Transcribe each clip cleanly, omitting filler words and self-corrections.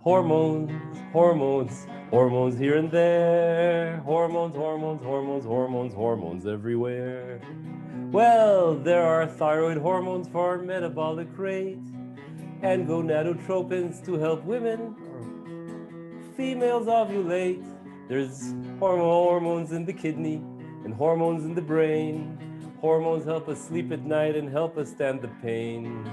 Hormones, hormones, hormones here and there. Hormones, hormones, hormones, hormones, hormones everywhere. Well, there are thyroid hormones for metabolic rate and gonadotropins to help women or females ovulate. There's hormones in the kidney and hormones in the brain. Hormones help us sleep at night and help us stand the pain.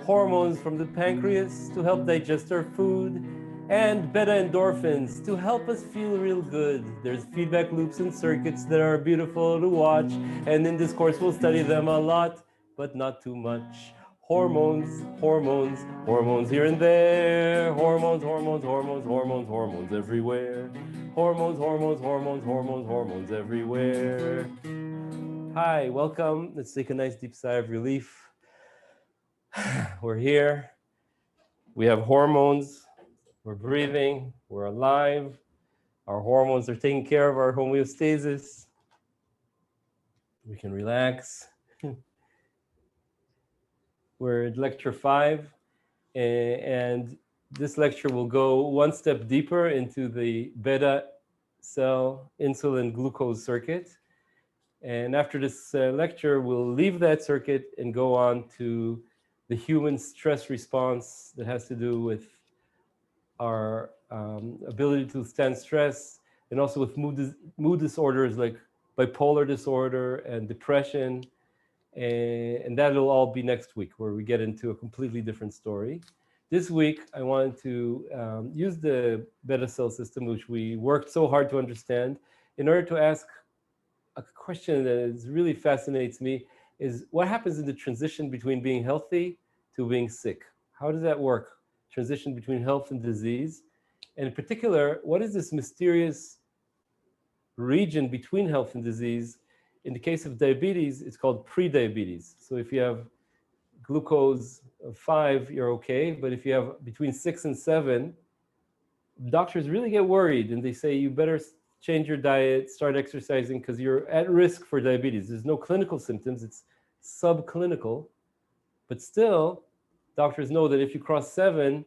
Hormones from the pancreas to help digest our food, and beta endorphins to help us feel real good. There's feedback loops and circuits that are beautiful to watch, and in this course we'll study them a lot, but not too much. Hormones, hormones, hormones here and there. Hormones, hormones, hormones, hormones, hormones everywhere. Hormones, hormones, hormones, hormones, hormones everywhere. Hi, welcome. Let's take a nice deep sigh of relief. We're here. We have hormones. We're breathing. We're alive. Our hormones are taking care of our homeostasis. We can relax. We're at lecture 5, and this lecture will go one step deeper into the beta cell insulin glucose circuit. And after this lecture, we'll leave that circuit and go on to the human stress response that has to do with our ability to stand stress, and also with mood disorders like bipolar disorder and depression. And that'll all be next week, where we get into a completely different story. This week, I wanted to use the beta cell system, which we worked so hard to understand, in order to ask a question that really fascinates me, is what happens in the transition between being healthy to being sick? How does that work? Transition between health and disease. And in particular, what is this mysterious region between health and disease? In the case of diabetes, it's called pre-diabetes. So if you have glucose of 5, you're okay. But if you have between 6 and 7, doctors really get worried, and they say you better change your diet, start exercising, because you're at risk for diabetes. There's no clinical symptoms, it's subclinical. But still, doctors know that if you cross 7,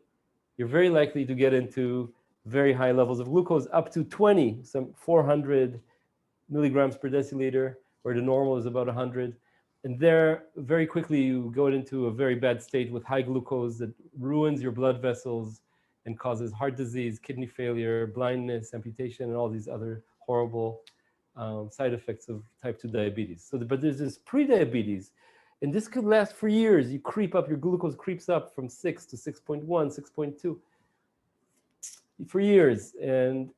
you're very likely to get into very high levels of glucose, up to 20, some 400 milligrams per deciliter, where the normal is about 100. And there, very quickly, you go into a very bad state with high glucose that ruins your blood vessels and causes heart disease, kidney failure, blindness, amputation, and all these other horrible side effects of type 2 diabetes. So, but there's this pre-diabetes, and this could last for years. You creep up, your glucose creeps up from 6 to 6.1, 6.2 for years. And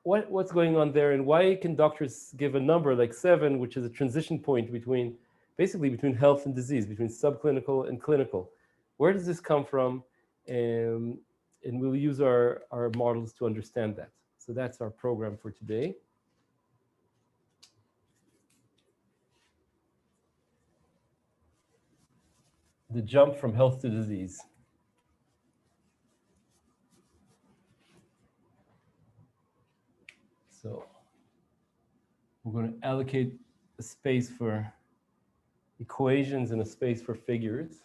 what's going on there, and why can doctors give a number like 7, which is a transition point between, basically between health and disease, between subclinical and clinical? Where does this come from? And we'll use our models to understand that. So that's our program for today. The jump from health to disease. So we're going to allocate a space for equations and a space for figures.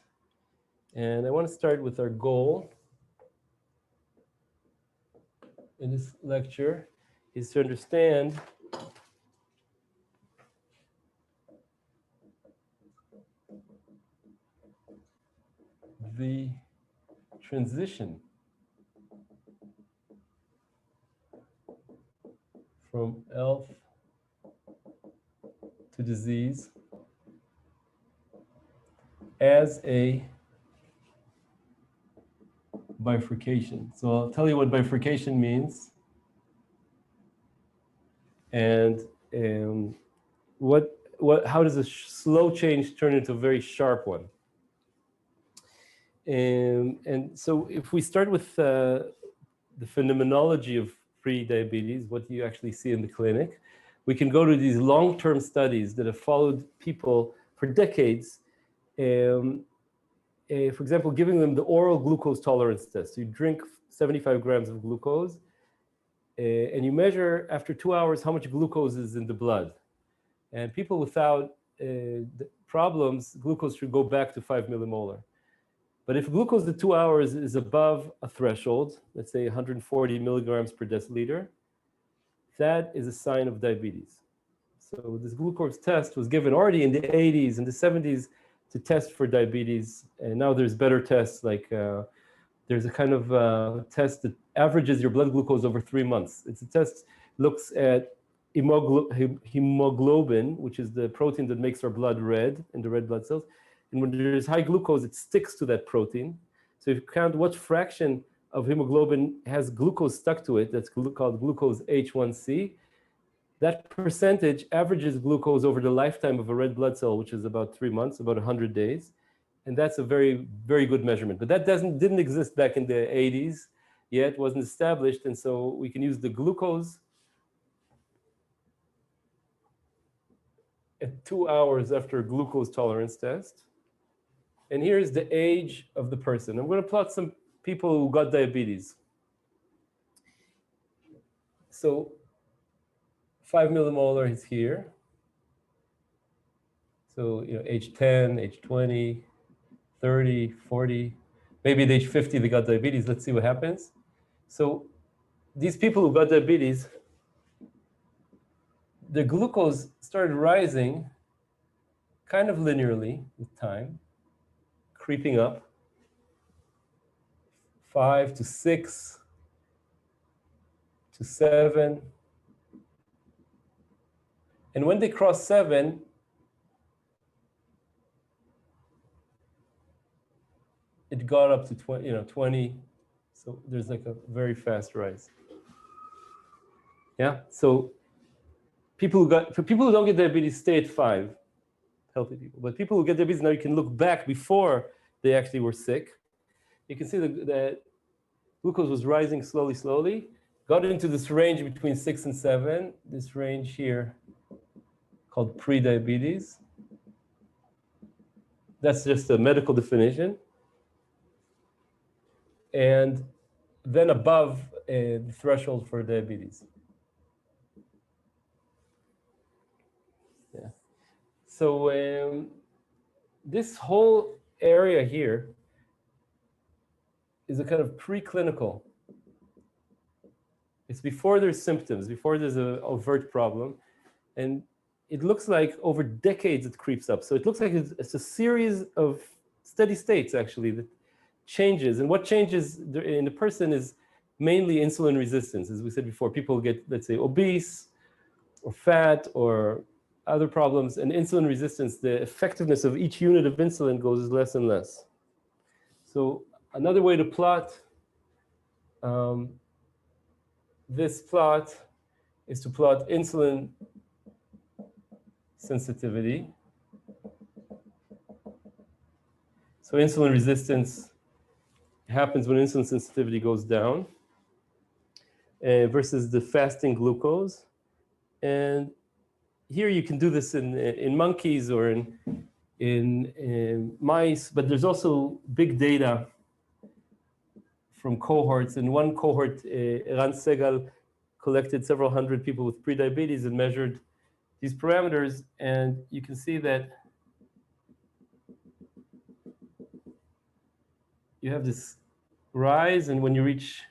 And I want to start with our goal in this lecture is to understand the transition from health to disease as a bifurcation. So I'll tell you what bifurcation means, and how does a slow change turn into a very sharp one. And so if we start with the phenomenology of pre-diabetes, what do you actually see in the clinic? We can go to these long-term studies that have followed people for decades. For example, giving them the oral glucose tolerance test. You drink 75 grams of glucose, and you measure after 2 hours how much glucose is in the blood. And people without problems, glucose should go back to 5 millimolar. But if glucose at 2 hours is above a threshold, let's say 140 milligrams per deciliter, that is a sign of diabetes. So this glucose test was given already in the 80s and the 70s to test for diabetes. And now there's better tests, like there's a kind of test that averages your blood glucose over 3 months. It's a test, looks at hemoglobin, which is the protein that makes our blood red in the red blood cells. And when there's high glucose, it sticks to that protein. So if you count what fraction of hemoglobin has glucose stuck to it, that's called glucose H1C, that percentage averages glucose over the lifetime of a red blood cell, which is about 3 months, about 100 days. And that's a very, very good measurement. But that didn't exist back in the 80s yet, wasn't established. And so we can use the glucose at 2 hours after a glucose tolerance test. And here's the age of the person. I'm going to plot some people who got diabetes. So 5 millimolar is here. So, age 10, age 20, 30, 40, maybe at age 50 they got diabetes. Let's see what happens. So these people who got diabetes, their glucose started rising kind of linearly with time, creeping up, 5 to 6 to 7. And when they cross 7, it got up to 20. So there's like a very fast rise. Yeah. So for people who don't get diabetes, stay at 5, healthy people. But people who get diabetes, now you can look back before they actually were sick. You can see that glucose was rising slowly, got into this range between 6 and 7, this range here called pre-diabetes. That's just a medical definition. And then above the threshold for diabetes. Yeah. So this whole area here is a kind of preclinical. It's before there's symptoms, before there's an overt problem. And it looks like over decades it creeps up. So it looks like it's a series of steady states, actually, that changes. And what changes in the person is mainly insulin resistance. As we said before, people get, let's say, obese or fat or other problems. And insulin resistance, the effectiveness of each unit of insulin goes less and less. So another way to plot this plot is to plot insulin sensitivity. So insulin resistance happens when insulin sensitivity goes down versus the fasting glucose. And here you can do this in monkeys or in mice, but there's also big data from cohorts. In one cohort, Eran Segal collected several hundred people with prediabetes and measured these parameters, and you can see that you have this rise, and when you reach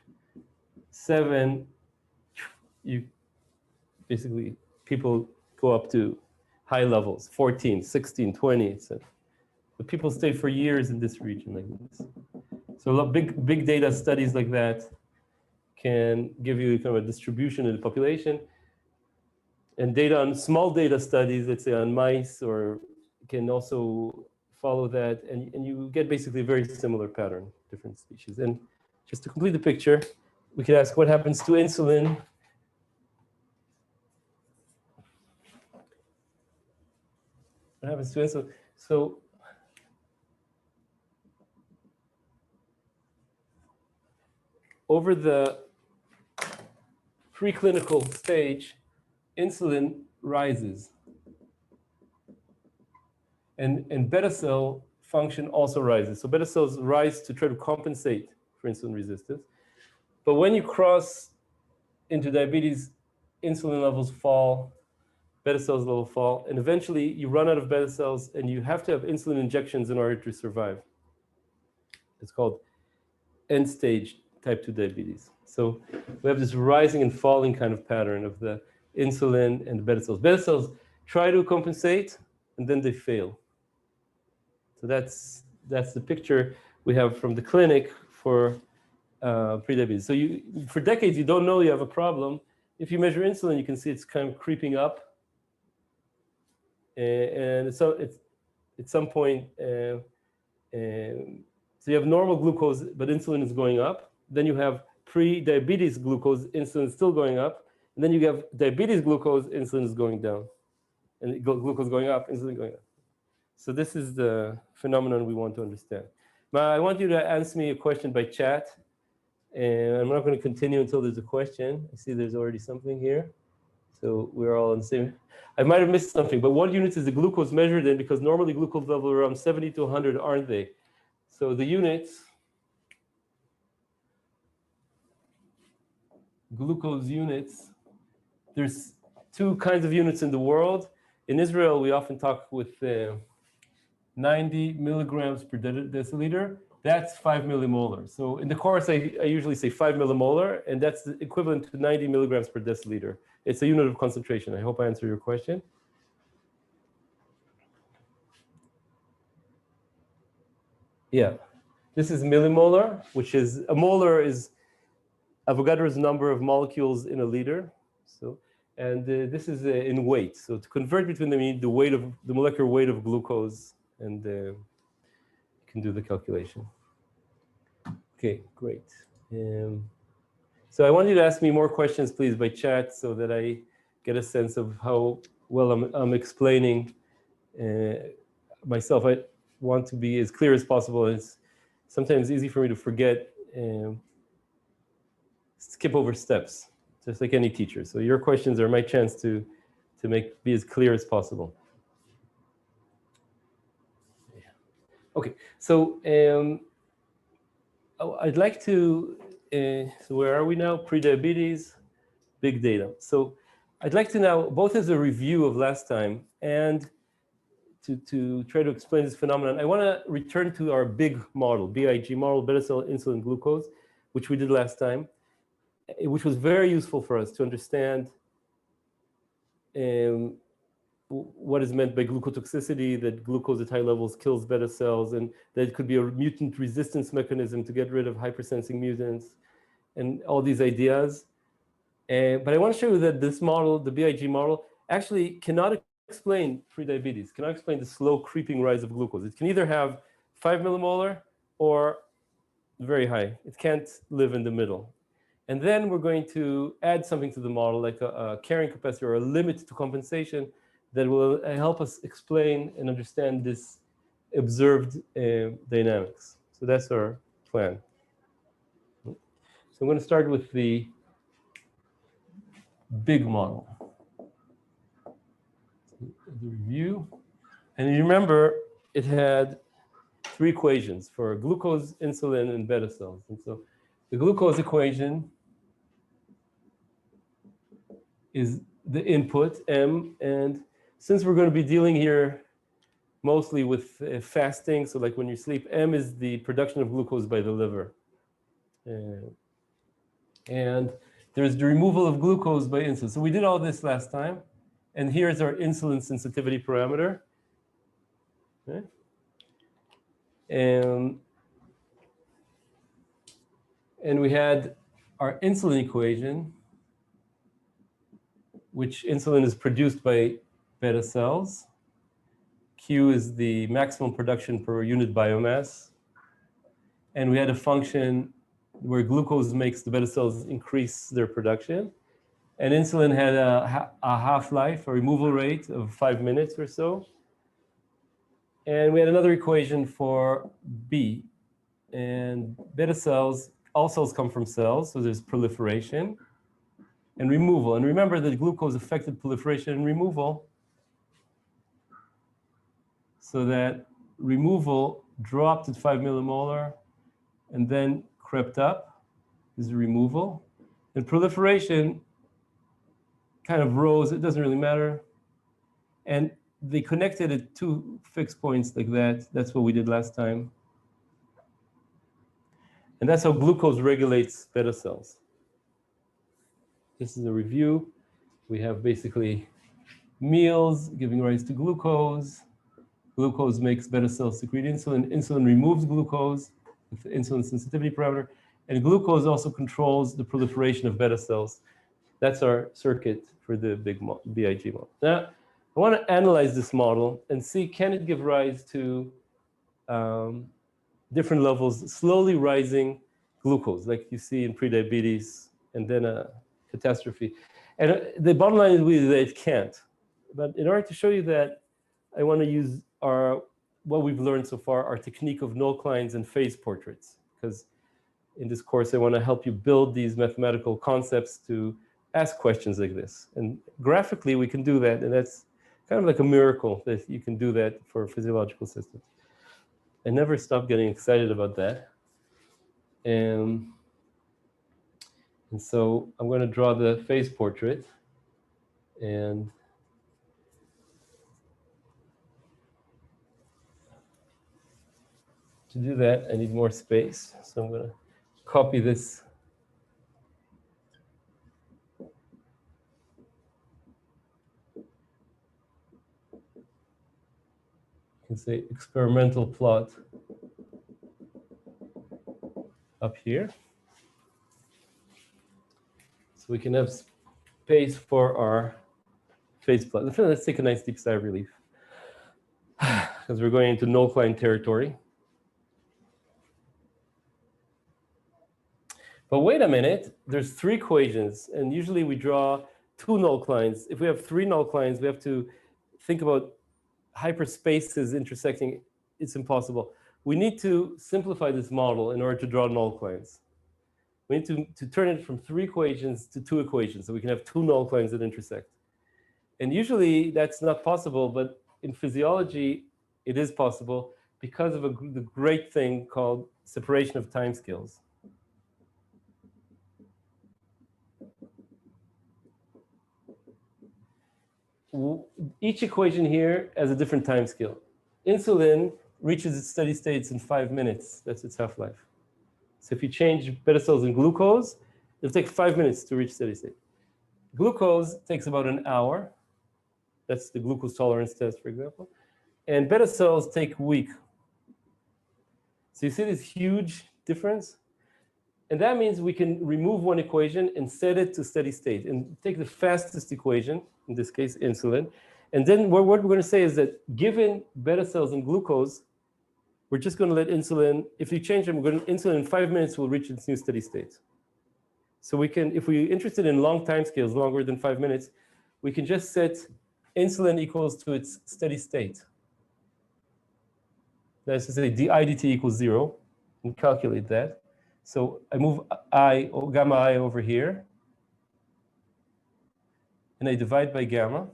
7, you basically, people go up to high levels, 14, 16, 20, etc. But people stay for years in this region like this. So a lot big data studies like that can give you kind of a distribution in the population. And data on small data studies, let's say on mice, or can also follow that. And you get basically a very similar pattern, different species. And just to complete the picture, we could ask what happens to insulin what happens to insulin? So over the preclinical stage, insulin rises. And beta cell function also rises. So beta cells rise to try to compensate for insulin resistance. But when you cross into diabetes, insulin levels fall, beta cells level fall, and eventually you run out of beta cells and you have to have insulin injections in order to survive. It's called end-stage type 2 diabetes. So we have this rising and falling kind of pattern of the insulin and the beta cells. Beta cells try to compensate, and then they fail. So that's the picture we have from the clinic for pre-diabetes. So for decades, you don't know you have a problem. If you measure insulin, you can see it's kind of creeping up. And so at some point, so you have normal glucose, but insulin is going up. Then you have pre-diabetes glucose, insulin is still going up. And then you have diabetes glucose, insulin is going down. And glucose going up, insulin going up. So this is the phenomenon we want to understand. Now, I want you to answer me a question by chat. And I'm not going to continue until there's a question. I see there's already something here. So we're all on the same. I might have missed something, but what units is the glucose measured in? Because normally glucose level around 70 to 100, aren't they? So the units, glucose units, there's two kinds of units in the world. In Israel, we often talk with 90 milligrams per deciliter. That's 5 millimolar. So in the course, I usually say 5 millimolar, and that's the equivalent to 90 milligrams per deciliter. It's a unit of concentration. I hope I answered your question. Yeah, this is millimolar, which is, a molar is Avogadro's number of molecules in a liter. So, and this is in weight. So to convert between them, you need the weight of the molecular weight of glucose, and you can do the calculation. Okay, great. So I want you to ask me more questions, please, by chat, so that I get a sense of how well I'm explaining myself. I want to be as clear as possible. It's sometimes easy for me to forget, skip over steps, just like any teacher. So your questions are my chance to be as clear as possible. Yeah. Okay, so I'd like to, so where are we now? Pre-diabetes, big data. So I'd like to now, both as a review of last time and to try to explain this phenomenon, I want to return to our big model, BIG model, beta cell insulin glucose, which we did last time, which was very useful for us to understand what is meant by glucotoxicity, that glucose at high levels kills beta cells, and that it could be a mutant resistance mechanism to get rid of hypersensing mutants, and all these ideas. But I want to show you that this model, the BIG model, actually cannot explain prediabetes, cannot explain the slow creeping rise of glucose. It can either have 5 millimolar or very high. It can't live in the middle. And then we're going to add something to the model, like a carrying capacity or a limit to compensation, that will help us explain and understand this observed dynamics. So that's our plan. So I'm going to start with the big model. The review. And you remember, it had 3 equations for glucose, insulin, and beta cells. And so the glucose equation is the input, M, and since we're going to be dealing here mostly with fasting, so like when you sleep, M is the production of glucose by the liver. And there's the removal of glucose by insulin. So we did all this last time, and here's our insulin sensitivity parameter. Okay. And we had our insulin equation, which insulin is produced by beta cells. Q is the maximum production per unit biomass. And we had a function where glucose makes the beta cells increase their production. And insulin had a half-life, a removal rate of 5 minutes or so. And we had another equation for B. And beta cells, all cells come from cells, so there's proliferation and removal. And remember that glucose affected proliferation and removal, so that removal dropped at 5 millimolar and then crept up. This is removal. And proliferation kind of rose, it doesn't really matter. And they connected at 2 fixed points like that. That's what we did last time. And that's how glucose regulates beta cells. This is a review. We have basically meals giving rise to glucose. Glucose makes beta cells secrete insulin. Insulin removes glucose with the insulin sensitivity parameter. And glucose also controls the proliferation of beta cells. That's our circuit for the BIG model. Now, I want to analyze this model and see, can it give rise to different levels, slowly rising glucose, like you see in prediabetes, and then a catastrophe. And the bottom line is really that it can't. But in order to show you that, I want to use what we've learned so far, our technique of null clines and phase portraits, because in this course, I want to help you build these mathematical concepts to ask questions like this. And graphically, we can do that, and that's kind of like a miracle that you can do that for physiological systems. I never stop getting excited about that. And so I'm going to draw the phase portrait. And to do that, I need more space. So I'm going to copy this. You can say experimental plot up here. So we can have space for our phase plot. Let's take a nice deep sigh of relief, because we're going into null cline territory. But wait a minute, there's 3 equations, and usually we draw 2 null clines. If we have 3 null clines, we have to think about hyperspaces intersecting. It's impossible. We need to simplify this model in order to draw null clines. We need to turn it from 3 equations to 2 equations, so we can have 2 null clines that intersect. And usually that's not possible, but in physiology, it is possible because of the great thing called separation of timescales. Each equation here has a different time scale. Insulin reaches its steady states in 5 minutes. That's its half-life. So if you change beta cells in glucose, it'll take 5 minutes to reach steady state. Glucose takes about an hour. That's the glucose tolerance test, for example. And beta cells take a week. So you see this huge difference? And that means we can remove one equation and set it to steady state and take the fastest equation, in this case, insulin. And then what we're going to say is that given beta cells and glucose, we're just going to let insulin, if you change them, insulin in 5 minutes will reach its new steady state. So we can, if we're interested in long time scales, longer than 5 minutes, we can just set insulin equals to its steady state. That's to say di dt equals 0, and calculate that. So I move gamma I over here, and I divide by gamma,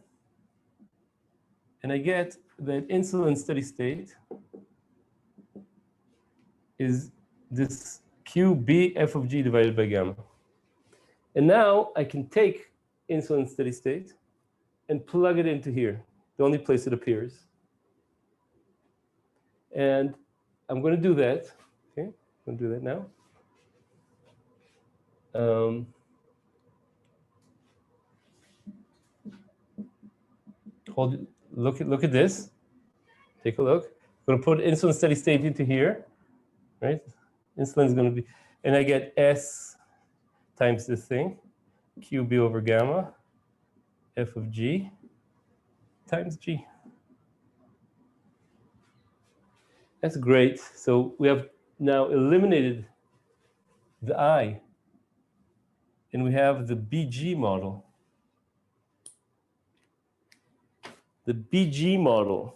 and I get that insulin steady state is this QB f of g divided by gamma. And now I can take insulin steady state and plug it into here, the only place it appears. And I'm going to do that. Okay, I'm going to do that now. Look at this. Take a look. I'm going to put insulin steady state into here, right? Insulin is going to be, and I get S times this thing, QB over gamma, f of g times g. That's great. So we have now eliminated the I, and we have the BG model. The BG model.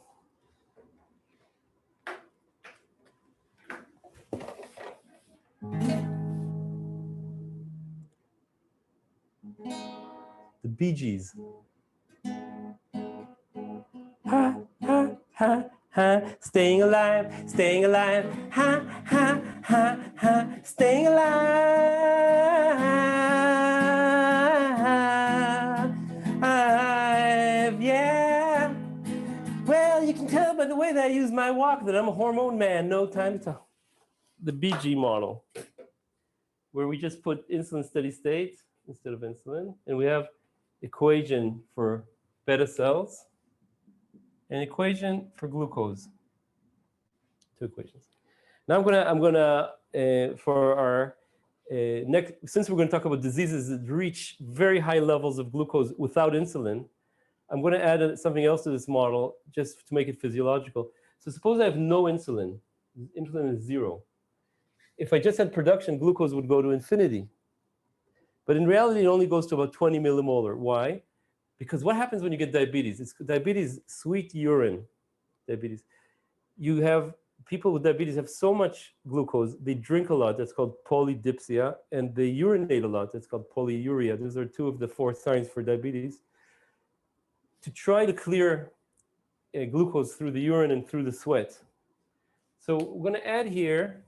The BGs. Ha, ha, ha, ha, staying alive, ha, ha, ha, ha, staying alive, yeah. Well, you can tell by the way that I use my walk that I'm a hormone man, no time to tell. The BG model. where we just put insulin steady state instead of insulin, and we have equation for beta cells and equation for glucose. Two equations. Now I'm gonna for our next, since we're going to talk about diseases that reach very high levels of glucose without insulin, I'm going to add something else to this model just to make it physiological. So suppose I have no insulin. Insulin is 0. If I just had production, glucose would go to infinity. But in reality, it only goes to about 20 millimolar. Why? Because what happens when you get diabetes? It's diabetes, sweet urine diabetes. You have people with diabetes have so much glucose, they drink a lot, that's called polydipsia, and they urinate a lot, that's called polyuria. Those are 2 of the 4 signs for diabetes. To try to clear glucose through the urine and through the sweat. So we're going to add here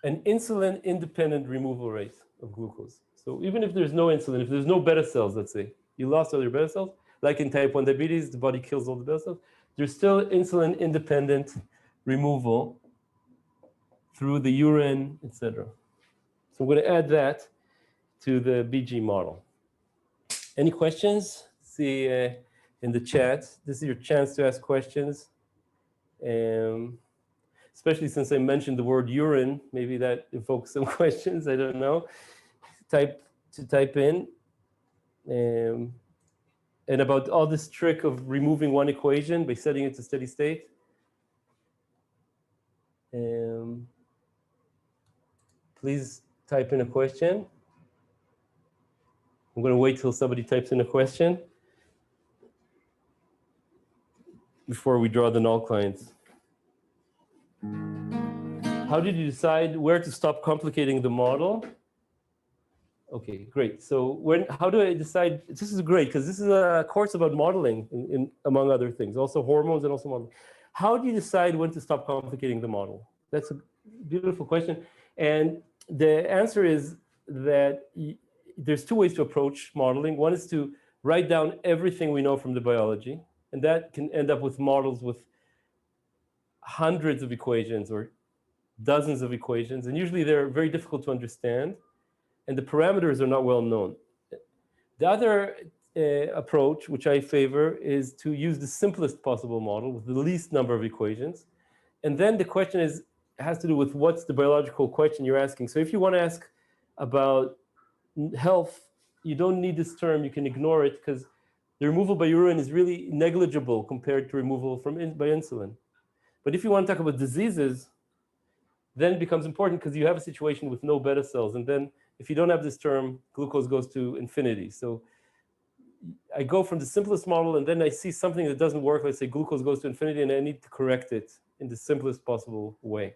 an insulin-independent removal rate of glucose. So even if there's no insulin, if there's no beta cells, let's say, you lost all your beta cells, like in type 1 diabetes, the body kills all the beta cells, there's still insulin-independent removal through the urine, etc. So I'm going to add that to the BG model. Any questions? See in the chat. This is your chance to ask questions. Especially since I mentioned the word urine, maybe that evokes some questions. I don't know. Type in. And about all this trick of removing one equation by setting it to steady state. Please type in a question. I'm going to wait till somebody types in a question before we draw the null clients. How did you decide where to stop complicating the model? Okay, great. So how do I decide? This is great because this is a course about modeling, among other things, also hormones and also modeling. How do you decide when to stop complicating the model? That's a beautiful question. And the answer is that there's 2 ways to approach modeling. One is to write down everything we know from the biology, and that can end up with models with hundreds of equations or dozens of equations, and usually they're very difficult to understand, and the parameters are not well known. The other approach, which I favor, is to use the simplest possible model with the least number of equations, and then the question has to do with what's the biological question you're asking. So if you want to ask about health, you don't need this term, you can ignore it because the removal by urine is really negligible compared to removal by insulin. But if you want to talk about diseases, then it becomes important because you have a situation with no beta cells, and then if you don't have this term, glucose goes to infinity. So I go from the simplest model, and then I see something that doesn't work, let's say glucose goes to infinity, and I need to correct it in the simplest possible way.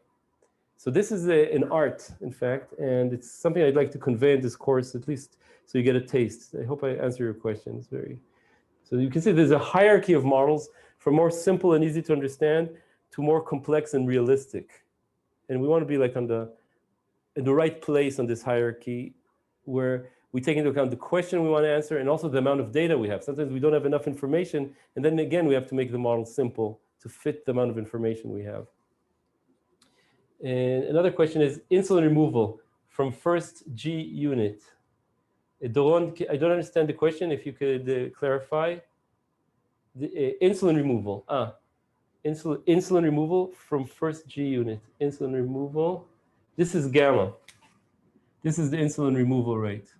So this is an art, in fact, and it's something I'd like to convey in this course, at least so you get a taste. I hope I answer your questions. So you can see there's a hierarchy of models from more simple and easy to understand to more complex and realistic. And we want to be like in the right place on this hierarchy where we take into account the question we want to answer and also the amount of data we have. Sometimes we don't have enough information, and then again, we have to make the model simple to fit the amount of information we have. And another question is insulin removal from first G unit. Doron, I don't understand the question. If you could clarify. The insulin removal. Insulin removal from first G unit. Insulin removal. This is gamma. This is the insulin removal rate.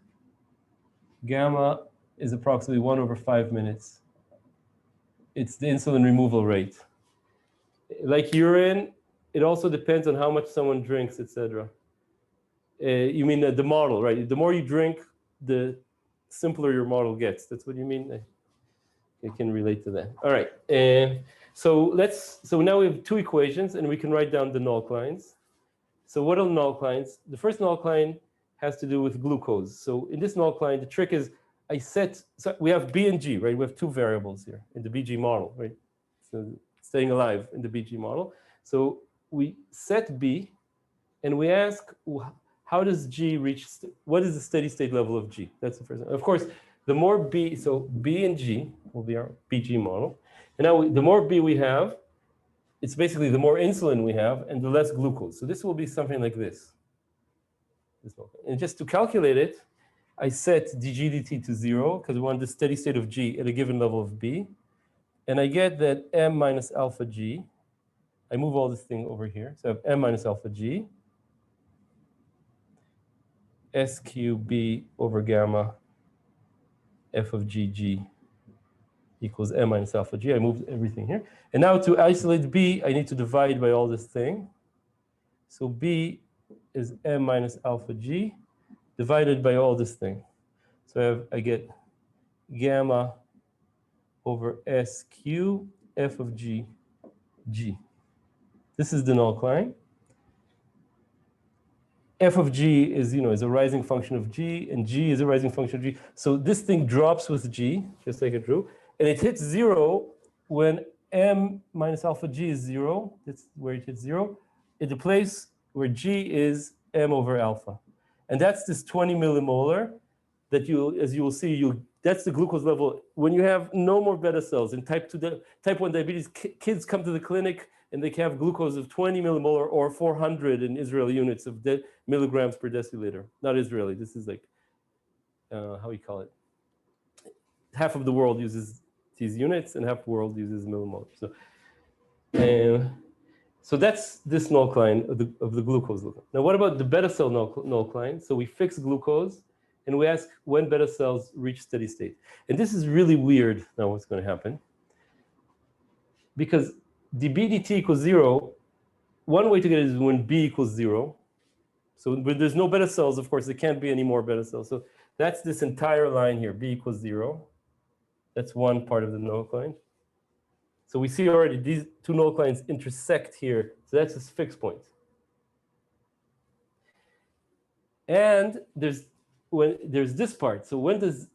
Gamma is approximately 1/5 minutes. It's the insulin removal rate. Like urine, it also depends on how much someone drinks, etc. You mean the model, right? The more you drink, the simpler your model gets. That's what you mean? I can relate to that. All right. So now we have 2 equations, and we can write down the null clients. So what are null clients? The first null client has to do with glucose. So in this null client, the trick is so we have B and G, right? We have 2 variables here in the BG model, right? So staying alive in the BG model. So we set B, and we ask, how does G reach, what is the steady state level of G? That's the first one. Of course, the more B, so B and G will be our BG model. And now the more B we have, it's basically the more insulin we have and the less glucose. So this will be something like this. And just to calculate it, I set dg dt to 0 because we want the steady state of g at a given level of b. And I get that m minus alpha g, I move all this thing over here. So I have m minus alpha g, s cubed b over gamma f of gg equals m minus alpha g. I moved everything here. And now to isolate b, I need to divide by all this thing. So b is m minus alpha g divided by all this thing. So I get gamma over s cubed f of g. This is the null line. F of g is, is a rising function of g, and g is a rising function of g. So this thing drops with g, just like it drew, and it hits 0 when m minus alpha g is 0. That's where it hits 0. At the place where g is m over alpha. And that's this 20 millimolar that as you will see, that's the glucose level. When you have no more beta cells in type 1 diabetes, kids come to the clinic and they can have glucose of 20 millimolar or 400 in Israeli units of milligrams per deciliter. Not Israeli, this is like, how you call it? Half of the world uses these units and half the world uses millimolar. So that's this null line of the glucose level. Now what about the beta cell null line? So we fix glucose and we ask when beta cells reach steady state. And this is really weird now what's going to happen. Because dB dt equals 0, one way to get it is when b equals 0. So when there's no beta cells, of course, there can't be any more beta cells. So that's this entire line here, b equals 0. That's one part of the null line. So we see already these two null lines intersect here. So that's this fixed point. And there's this part. So when does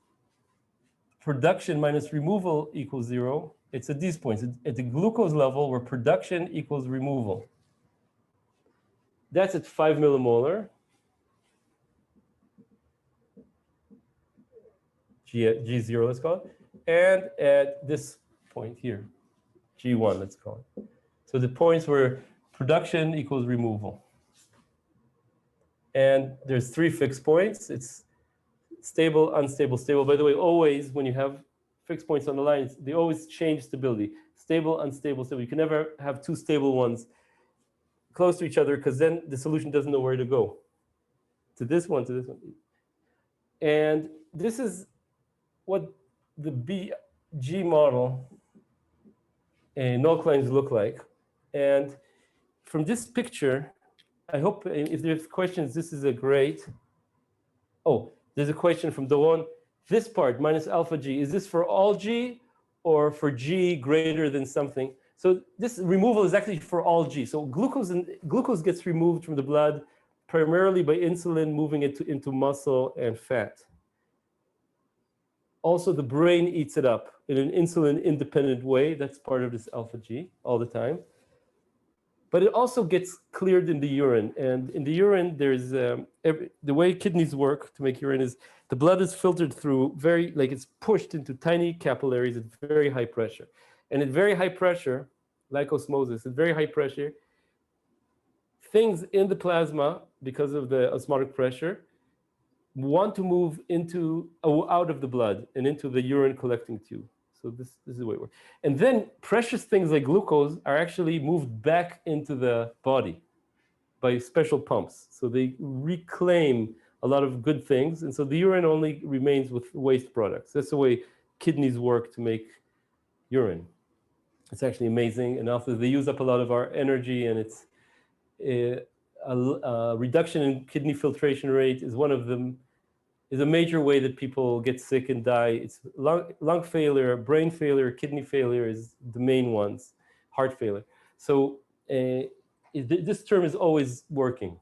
production minus removal equal 0? It's at these points. At the glucose level where production equals removal. That's at 5 millimolar. G0, let's call it. And at this point here, G1, let's call it. So the points where production equals removal. And there's 3 fixed points. It's stable, unstable, stable. By the way, always when you have fixed points on the lines, they always change stability. Stable, unstable, stable. You can never have 2 stable ones close to each other because then the solution doesn't know where to go. To this one, to this one. And this is what the BG model null lines look like. And from this picture, I hope if there's questions, this is a great. Oh, there's a question from Doron. This part, minus alpha g, is this for all g or for g greater than something? So this removal is actually for all g. So glucose gets removed from the blood primarily by insulin moving it into muscle and fat. Also, the brain eats it up in an insulin-independent way. That's part of this alpha g all the time. But it also gets cleared in the urine. And in the urine, there's the way kidneys work to make urine is the blood is filtered through it's pushed into tiny capillaries at very high pressure. And at very high pressure, like osmosis, at very high pressure, things in the plasma, because of the osmotic pressure, want to move out of the blood and into the urine collecting tube. So this is the way it works. And then precious things like glucose are actually moved back into the body by special pumps. So they reclaim a lot of good things. And so the urine only remains with waste products. That's the way kidneys work to make urine. It's actually amazing. And also they use up a lot of our energy, and it's a reduction in kidney filtration rate is one of them. Is a major way that people get sick and die. It's lung failure, brain failure, kidney failure is the main ones, heart failure. So this term is always working,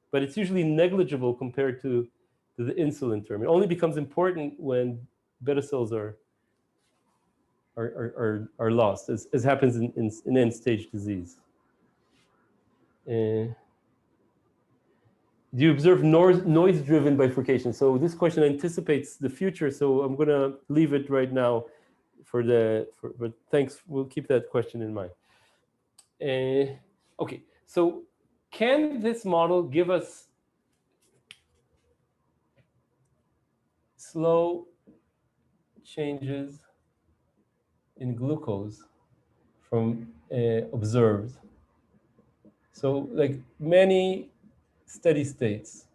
but it's usually negligible compared to the insulin term. It only becomes important when beta cells are lost, as happens in end-stage disease. Do you observe noise-driven bifurcation? So this question anticipates the future, so I'm going to leave it right now but thanks. We'll keep that question in mind. Okay, so can this model give us slow changes in glucose from observed? So like many steady states.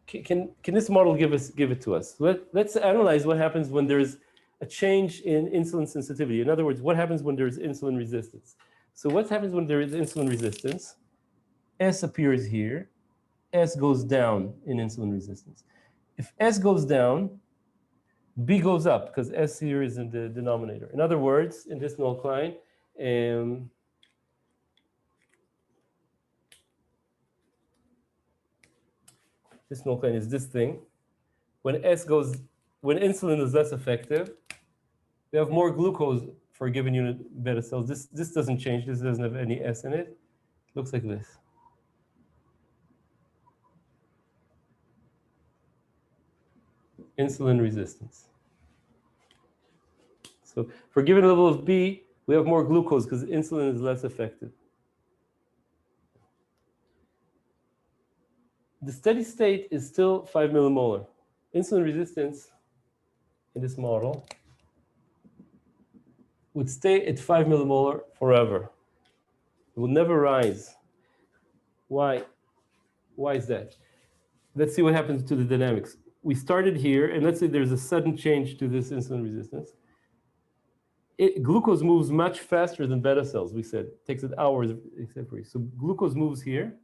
Can this model give it to us? Let's analyze what happens when there's a change in insulin sensitivity. In other words, what happens when there's insulin resistance? So what happens when there is insulin resistance? S appears here. S goes down in insulin resistance. If S goes down, B goes up because S here is in the denominator. In other words, in this null line, this null line is this thing. When insulin is less effective, we have more glucose for a given unit beta cells. This doesn't change. This doesn't have any S in it. It looks like this. Insulin resistance. So for a given level of B, we have more glucose because insulin is less effective. The steady state is still 5 millimolar. Insulin resistance in this model would stay at 5 millimolar forever. It will never rise. Why? Why is that? Let's see what happens to the dynamics. We started here, and let's say there's a sudden change to this insulin resistance. Glucose moves much faster than beta cells, we said. It takes it hours, etc. So glucose moves here,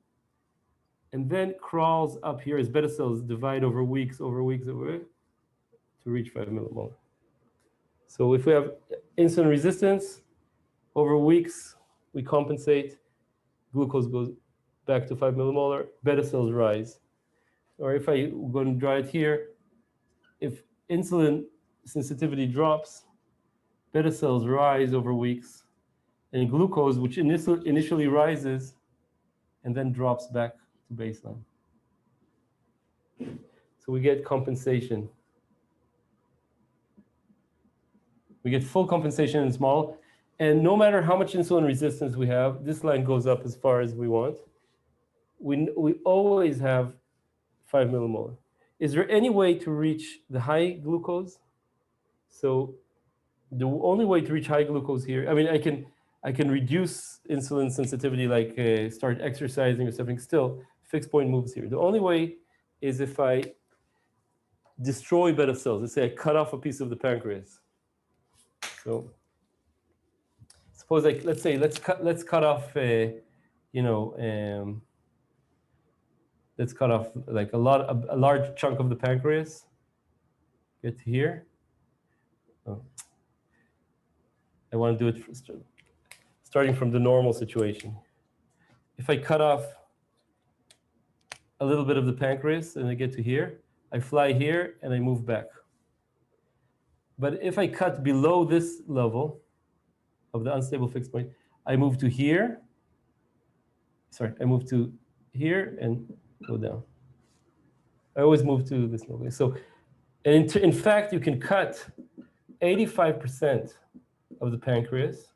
and then crawls up here as beta cells divide over weeks, to reach 5 millimolar. So if we have insulin resistance, over weeks, we compensate. Glucose goes back to 5 millimolar. Beta cells rise. Or if I go and draw it here, if insulin sensitivity drops, beta cells rise over weeks, and glucose, which initially rises and then drops back to baseline. So we get compensation. We get full compensation in this model. And no matter how much insulin resistance we have, this line goes up as far as we want. We always have 5 millimolar. Is there any way to reach the high glucose? So the only way to reach high glucose here, I mean, I can reduce insulin sensitivity, like start exercising or something. Still, fixed point moves here. The only way is if I destroy beta cells. Let's say I cut off a piece of the pancreas. So suppose let's cut off let's cut off like a large chunk of the pancreas. Get here. Oh. I want to do it starting from the normal situation. If I cut off a little bit of the pancreas and I get to here, I fly here and I move back. But if I cut below this level of the unstable fixed point, I move to here. Sorry, I move to here and go down. I always move to this level. So, and in fact, you can cut 85% of the pancreas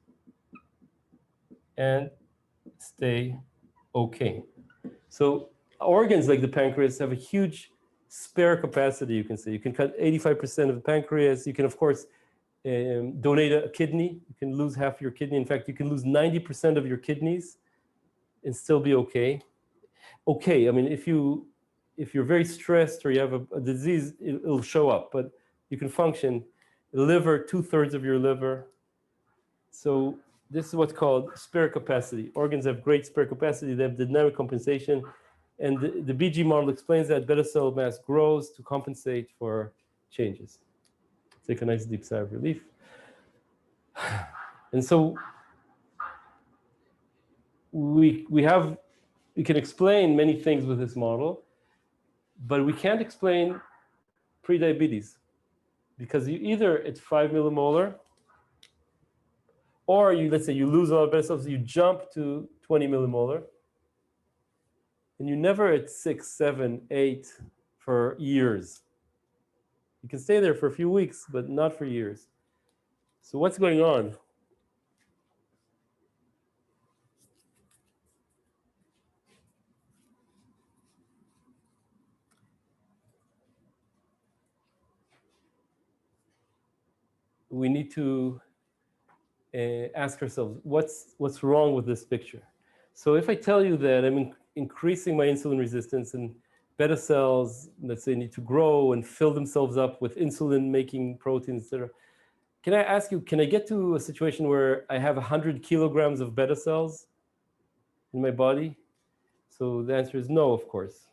and stay okay. So organs like the pancreas have a huge spare capacity, you can say. You can cut 85% of the pancreas. You can, of course, donate a kidney. You can lose half your kidney. In fact, you can lose 90% of your kidneys and still be okay. Okay, I mean, if you're very stressed or you have a disease, it'll show up, but you can function. Liver, 2/3 of your liver. So this is what's called spare capacity. Organs have great spare capacity. They have dynamic compensation. And the BG model explains that beta cell mass grows to compensate for changes. Take a nice deep sigh of relief. And so we can explain many things with this model, but we can't explain prediabetes because you either at 5 millimolar, or let's say you lose all the beta cells, you jump to 20 millimolar, and you're never at 6, 7, 8 for years. You can stay there for a few weeks, but not for years. So what's going on? we need to ask ourselves, what's wrong with this picture? So if I tell you that I'm increasing my insulin resistance and beta cells, let's say, need to grow and fill themselves up with insulin-making proteins, etc. Can I ask you, can I get to a situation where I have 100 kilograms of beta cells in my body? So the answer is no, of course.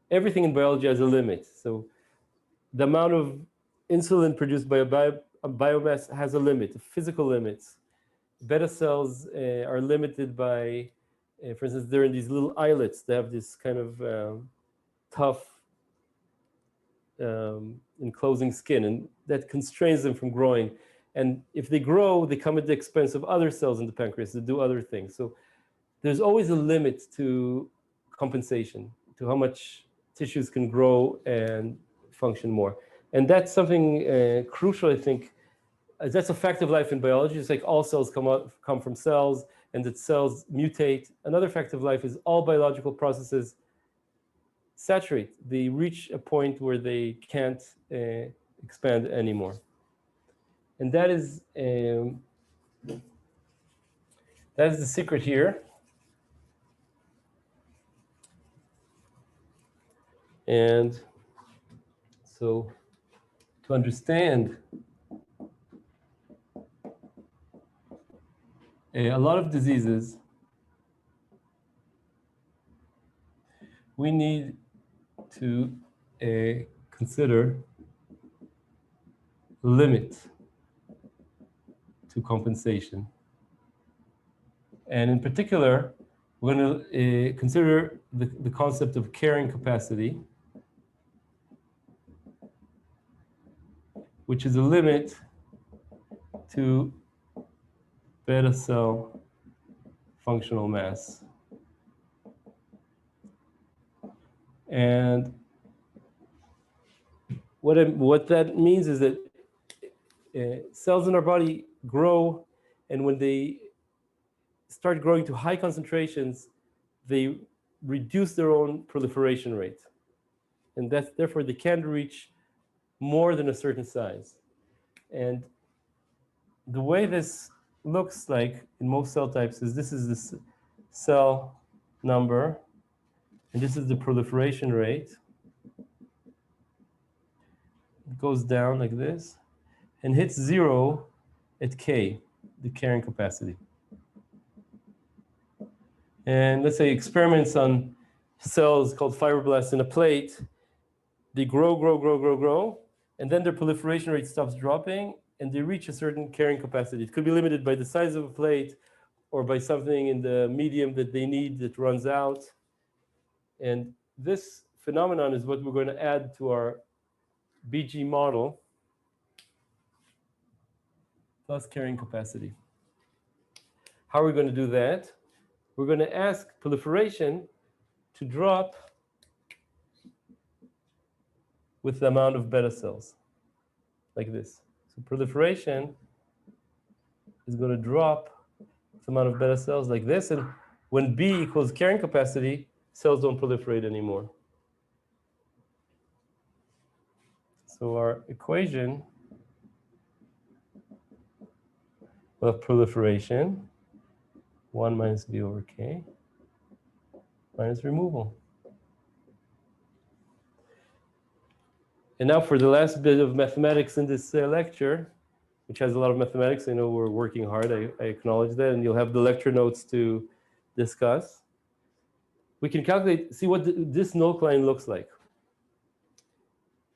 Everything in biology has a limit. So the amount of insulin produced by a biomass has a limit, physical limits. Beta cells are limited by, for instance, they're in these little islets. They have this kind of tough enclosing skin, and that constrains them from growing. And if they grow, they come at the expense of other cells in the pancreas that do other things. So there's always a limit to compensation, to how much tissues can grow and function more. And that's something crucial, I think. That's a fact of life in biology. It's like all cells come from cells, and that cells mutate. Another fact of life is all biological processes saturate. They reach a point where they can't expand anymore. And that is the secret here. And so to understand a lot of diseases, we need to consider limit to compensation. And in particular, we're going to consider the concept of carrying capacity, which is a limit to beta cell functional mass. And what that means is that cells in our body grow, and when they start growing to high concentrations, they reduce their own proliferation rate. And therefore, they can't reach more than a certain size. And the way this looks like in most cell types is this is the cell number, and this is the proliferation rate. It goes down like this and hits 0 at K, the carrying capacity. And let's say experiments on cells called fibroblasts in a plate, they grow, and then their proliferation rate stops dropping, and they reach a certain carrying capacity. It could be limited by the size of a plate or by something in the medium that they need that runs out. And this phenomenon is what we're going to add to our BG model plus carrying capacity. How are we going to do that? We're going to ask proliferation to drop with the amount of beta cells, like this. So proliferation is going to drop with the amount of beta cells like this, and when B equals carrying capacity, cells don't proliferate anymore. So our equation of proliferation, 1 minus B over K, minus removal. And now for the last bit of mathematics in this lecture, which has a lot of mathematics. I know we're working hard, I acknowledge that, and you'll have the lecture notes to discuss. We can calculate, see what this NOC line looks like.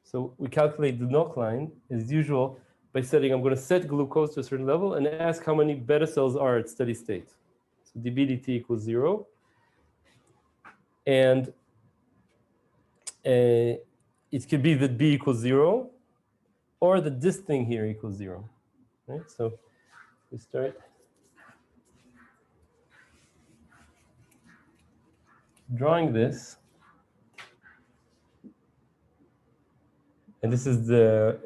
So we calculate the NOC line, as usual, by setting, I'm going to set glucose to a certain level and ask how many beta cells are at steady state. So dBdt equals 0. And it could be that B equals 0, or that this thing here equals 0. Right? So we start drawing this. And this is the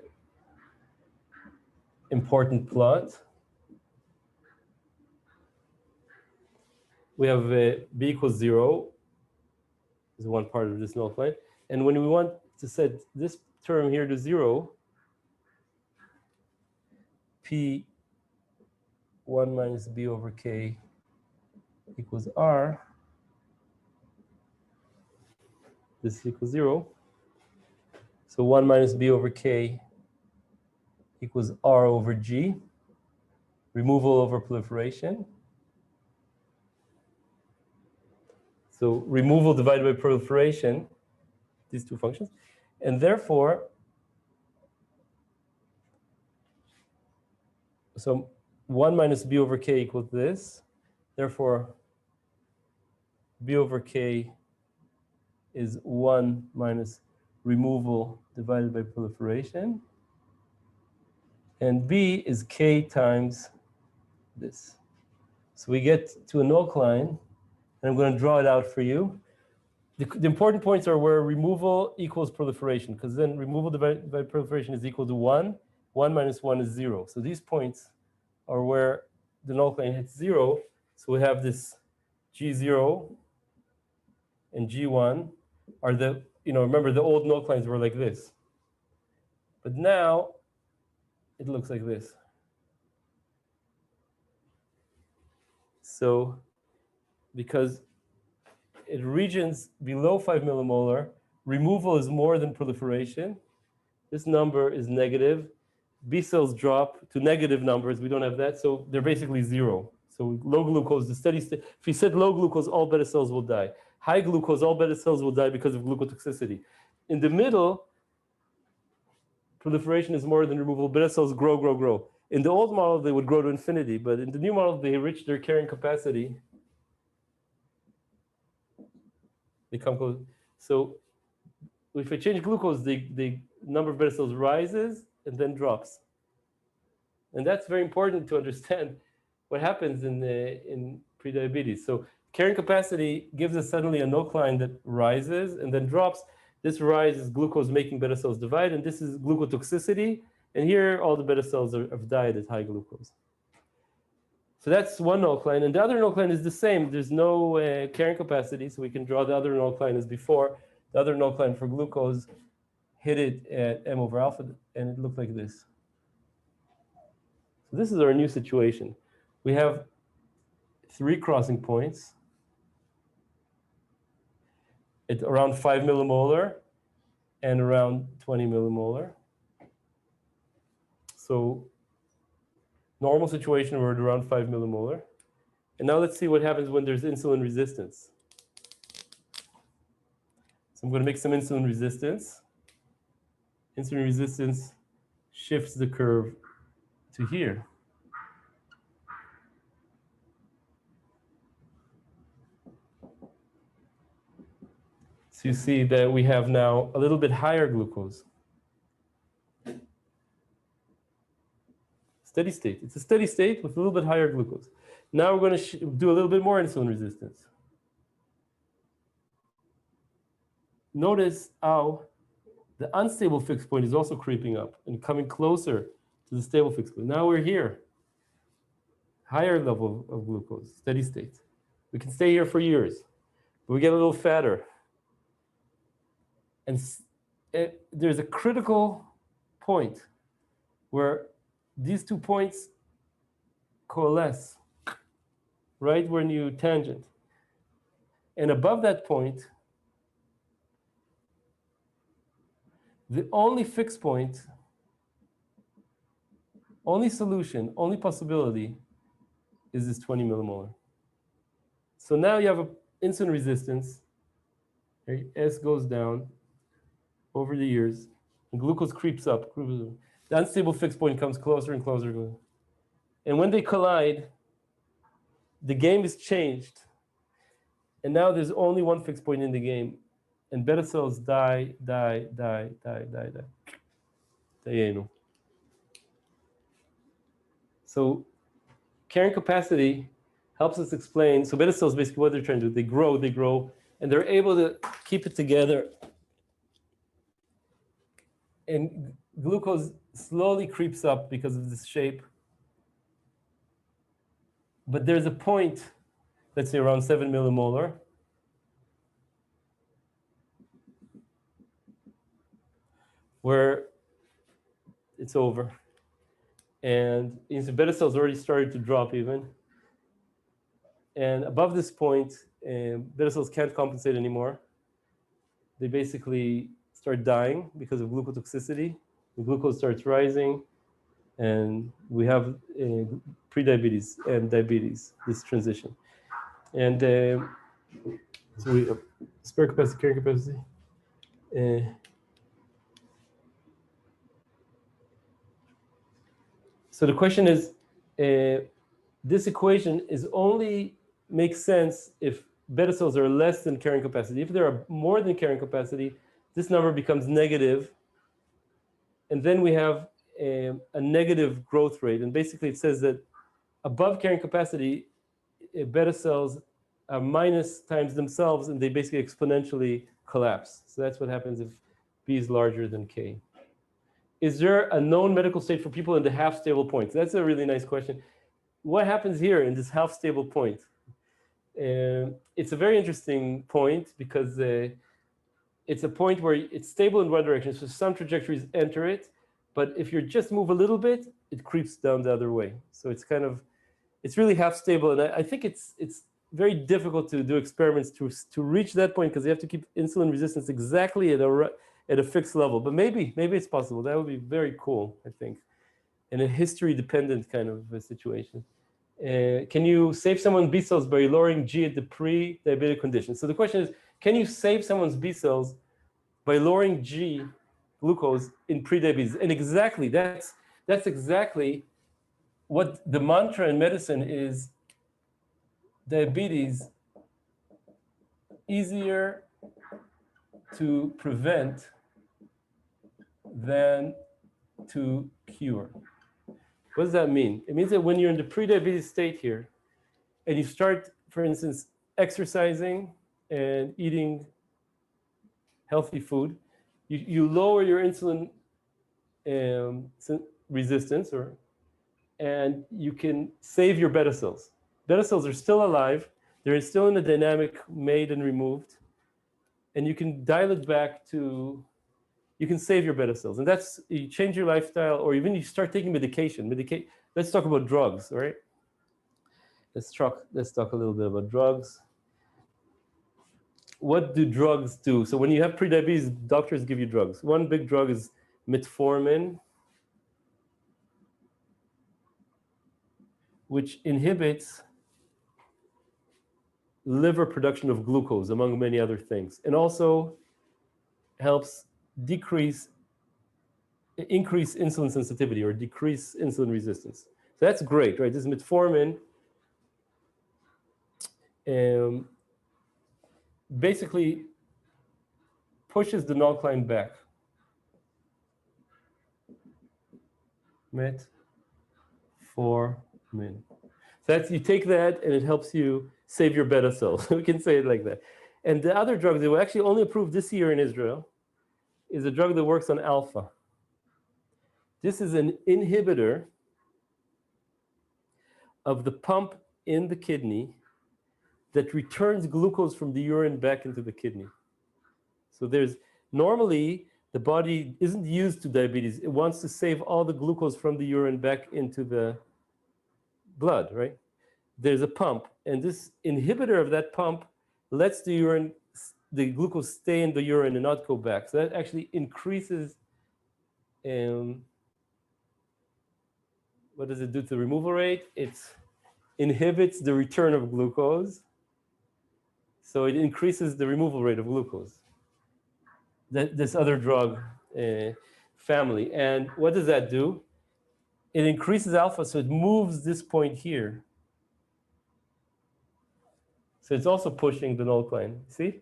important plot. We have B equals 0 is one part of this NOC line. And when we want to set this term here to 0, P 1 minus B over K equals R, this equals 0. So 1 minus B over K equals R over G, removal over proliferation. So removal divided by proliferation, these two functions. And therefore, so 1 minus B over K equals this. Therefore, B over K is 1 minus removal divided by proliferation. And B is K times this. So we get to an alkaline, and I'm going to draw it out for you. The important points are where removal equals proliferation, because then removal divided by proliferation is equal to 1. 1 minus 1 is 0. So these points are where the alkaline hits 0. So we have this G0 and G1 are the, remember the old alkalines were like this. But now it looks like this. So because at regions below 5 millimolar, removal is more than proliferation. This number is negative. B cells drop to negative numbers. We don't have that, so they're basically 0. So low glucose, the steady state. If you set low glucose, all beta cells will die. High glucose, all beta cells will die because of glucotoxicity. In the middle, proliferation is more than removal. Beta cells grow, grow, grow. In the old model, they would grow to infinity, but in the new model, they reach their carrying capacity. They come close. So if I change glucose, the number of beta cells rises and then drops. And that's very important to understand what happens in prediabetes. So carrying capacity gives us suddenly an alkaline that rises and then drops. This rise is glucose making beta cells divide, and this is glucotoxicity. And here, all the beta cells have died at high glucose. So that's one alkaline, and the other alkaline is the same. There's no carrying capacity, so we can draw the other alkaline as before. The other alkaline for glucose hit it at m over alpha, and it looked like this. So this is our new situation. We have 3 crossing points at around 5 millimolar and around 20 millimolar. So normal situation, we're at around 5 millimolar. And now let's see what happens when there's insulin resistance. So I'm going to make some insulin resistance. Insulin resistance shifts the curve to here. So you see that we have now a little bit higher glucose. Steady state. It's a steady state with a little bit higher glucose. Now we're going to do a little bit more insulin resistance. Notice how the unstable fixed point is also creeping up and coming closer to the stable fixed point. Now we're here. Higher level of glucose, steady state. We can stay here for years, but we get a little fatter. And there's a critical point where these 2 points coalesce, right where new tangent. And above that point, the only fixed point, only solution, only possibility is this 20 millimolar. So now you have an insulin resistance. S goes down over the years, and glucose creeps up. The unstable fixed point comes closer and closer. And when they collide, the game is changed. And now there's only one fixed point in the game. And beta cells die. So carrying capacity helps us explain. So beta cells, basically what they're trying to do, they grow, and they're able to keep it together. And glucose slowly creeps up because of this shape. But there's a point, let's say around 7 millimolar, where it's over. and beta cells already started to drop even. And above this point, beta cells can't compensate anymore. They basically start dying because of glucotoxicity. The glucose starts rising, and we have pre-diabetes and diabetes, this transition. And so we spare capacity, carrying capacity. So the question is, this equation is only makes sense if beta cells are less than carrying capacity. If there are more than carrying capacity, this number becomes negative, and then we have a negative growth rate. And basically, it says that above carrying capacity, beta cells are minus times themselves, and they basically exponentially collapse. So that's what happens if B is larger than K. Is there a known medical state for people in the half stable point? That's a really nice question. What happens here in this half stable point? It's a very interesting point because it's a point where it's stable in one direction. So some trajectories enter it, but if you just move a little bit, it creeps down the other way. So it's kind of, it's really half stable. And I think it's very difficult to do experiments to reach that point because you have to keep insulin resistance exactly at a fixed level. But maybe it's possible. That would be very cool, I think, in a history-dependent kind of a situation. Can you save someone's B cells by lowering G at the pre-diabetic condition? So the question is, can you save someone's B cells by lowering G glucose in pre-diabetes? And exactly, that's exactly what the mantra in medicine is: diabetes easier to prevent than to cure. What does that mean? It means that when you're in the pre-diabetes state here, and you start, for instance, exercising and eating healthy food, you lower your insulin resistance, and you can save your beta cells. Beta cells are still alive. They're still in the dynamic made and removed. And you can dial it back to, you can save your beta cells. And that's, you change your lifestyle, or even you start taking medication. Let's talk about drugs, all right? Let's talk a little bit about drugs. What do drugs do? So when you have prediabetes, doctors give you drugs. One big drug is metformin, which inhibits liver production of glucose, among many other things, and also helps increase insulin sensitivity or decrease insulin resistance. So that's great, right? This metformin basically pushes the null-cline back. Metformin. So that's, you take that and it helps you save your beta cells. We can say it like that. And the other drug that were actually only approved this year in Israel is a drug that works on alpha. This is an inhibitor of the pump in the kidney that returns glucose from the urine back into the kidney. So there's, normally the body isn't used to diabetes. It wants to save all the glucose from the urine back into the blood, right? There's a pump, and this inhibitor of that pump lets the glucose stay in the urine and not go back. So that actually increases, what does it do to the removal rate? It inhibits the return of glucose. So it increases the removal rate of glucose. This other drug family. And what does that do? It increases alpha, so it moves this point here. So it's also pushing the null-cline, see?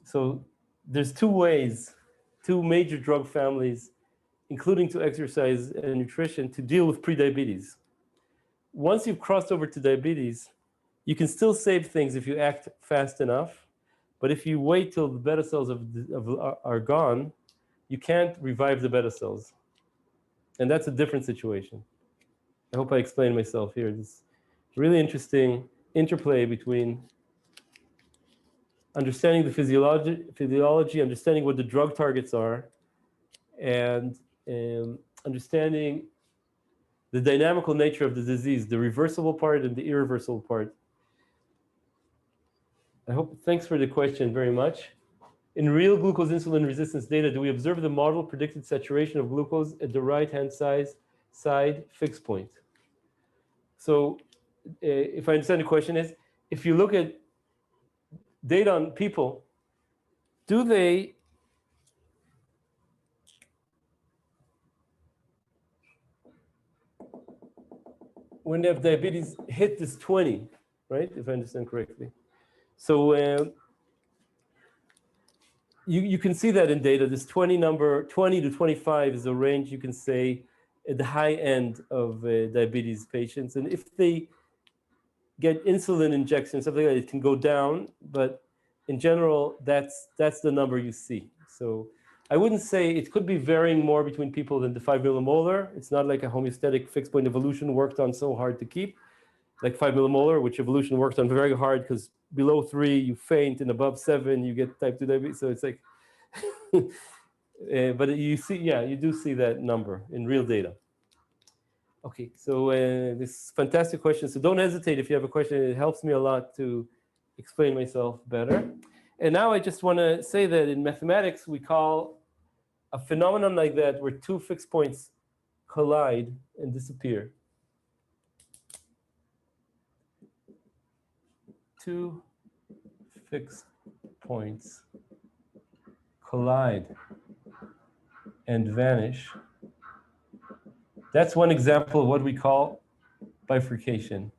So there's two ways, two major drug families, including to exercise and nutrition, to deal with prediabetes. Once you've crossed over to diabetes, you can still save things if you act fast enough, but if you wait till the beta cells are gone, you can't revive the beta cells. And that's a different situation. I hope I explained myself here. This really interesting interplay between understanding the physiology, understanding what the drug targets are, and understanding the dynamical nature of the disease, the reversible part and the irreversible part. Thanks for the question very much. In real glucose insulin resistance data, do we observe the model predicted saturation of glucose at the right-hand side fixed point? So if I understand the question is, if you look at data on people, do they when they have diabetes hit this 20, right? If I understand correctly. So you can see that in data. This 20 number, 20 to 25 is a range you can say at the high end of diabetes patients. And if they get insulin injections, something like that, it can go down. But in general, that's the number you see. So I wouldn't say it could be varying more between people than the 5 millimolar. It's not like a homeostatic fixed point evolution worked on so hard to keep, like 5 millimolar, which evolution worked on very hard because below 3 you faint and above 7 you get type 2 diabetes. So it's like, but you see, yeah, you do see that number in real data. Okay, so this fantastic question. So don't hesitate if you have a question. It helps me a lot to explain myself better. And now I just want to say that in mathematics, we call a phenomenon like that where two fixed points collide and disappear. Two fixed points collide and vanish. That's one example of what we call bifurcation.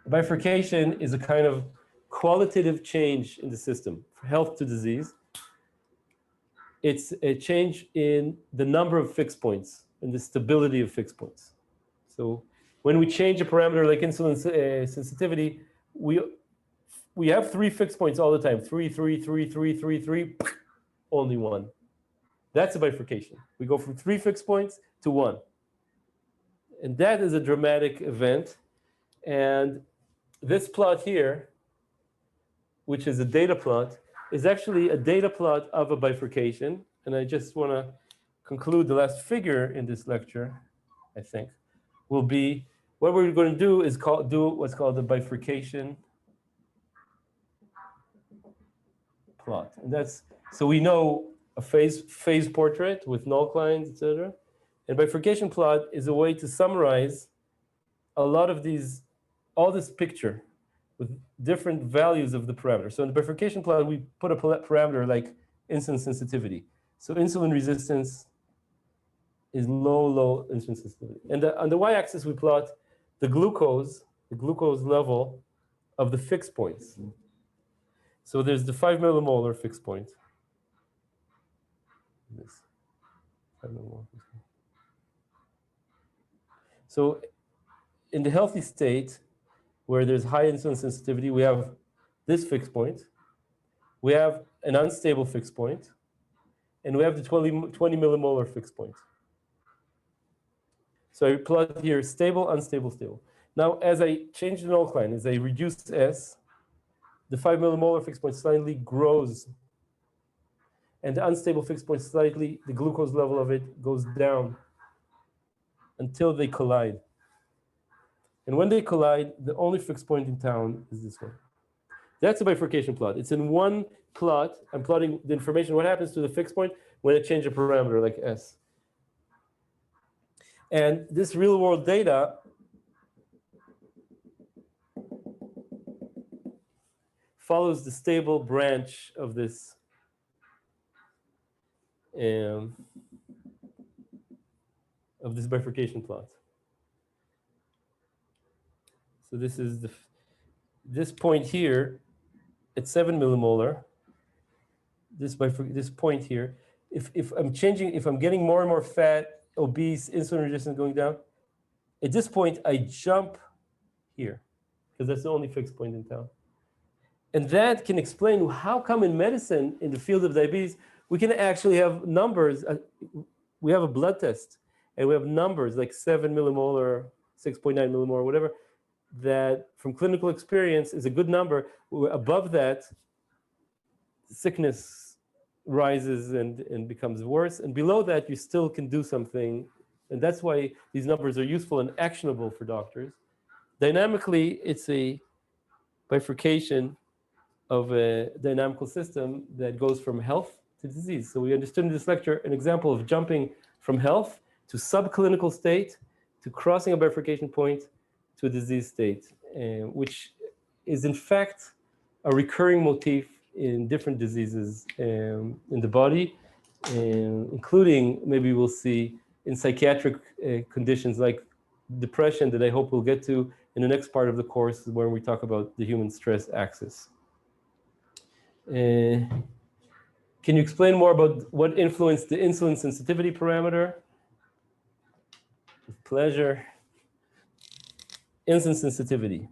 Bifurcation is a kind of qualitative change in the system, from health to disease. It's a change in the number of fixed points and the stability of fixed points. So when we change a parameter like insulin sensitivity, we have 3 fixed points all the time. 3, 3, 3, 3, 3, 3, only 1. That's a bifurcation. We go from 3 fixed points to 1. And that is a dramatic event. And this plot here, which is a data plot, is actually a data plot of a bifurcation. And I just want to conclude the last figure in this lecture, I think, will be what we're going to do is do what's called the bifurcation plot. And that's, so we know a phase portrait with null lines, etc. And bifurcation plot is a way to summarize a lot of these, all this picture with different values of the parameter. So in the bifurcation plot, we put a parameter like insulin sensitivity. So insulin resistance is low insulin sensitivity. And on the y-axis, we plot the glucose level of the fixed points. So there's the 5 millimolar fixed point. This 5 millimolar fixed point. So in the healthy state, where there's high insulin sensitivity, we have this fixed point. We have an unstable fixed point. And we have the 20 millimolar fixed point. So I plot here stable, unstable, stable. Now, as I change the null line, as I reduce S, the 5 millimolar fixed point slightly grows. And the unstable fixed point slightly, the glucose level of it goes down until they collide. And when they collide, the only fixed point in town is this one. That's a bifurcation plot. It's in one plot. I'm plotting the information, what happens to the fixed point when I change a parameter like S. And this real world data follows the stable branch of this bifurcation plot. So this is this point here at 7 millimolar. This point here. If I'm getting more and more fat, obese, insulin resistance going down, at this point I jump here because that's the only fixed point in town. And that can explain how come in medicine, in the field of diabetes, we can actually have numbers. We have a blood test and we have numbers like 7 millimolar, 6.9 millimolar, whatever, that from clinical experience is a good number. Above that, sickness rises and becomes worse. And below that, you still can do something. And that's why these numbers are useful and actionable for doctors. Dynamically, it's a bifurcation of a dynamical system that goes from health to disease. So we understood in this lecture an example of jumping from health to subclinical state, to crossing a bifurcation point to a disease state, which is in fact a recurring motif in different diseases in the body, including, maybe we'll see, in psychiatric conditions like depression, that I hope we'll get to in the next part of the course, where we talk about the human stress axis. Can you explain more about what influenced the insulin sensitivity parameter? With pleasure. Insulin sensitivity.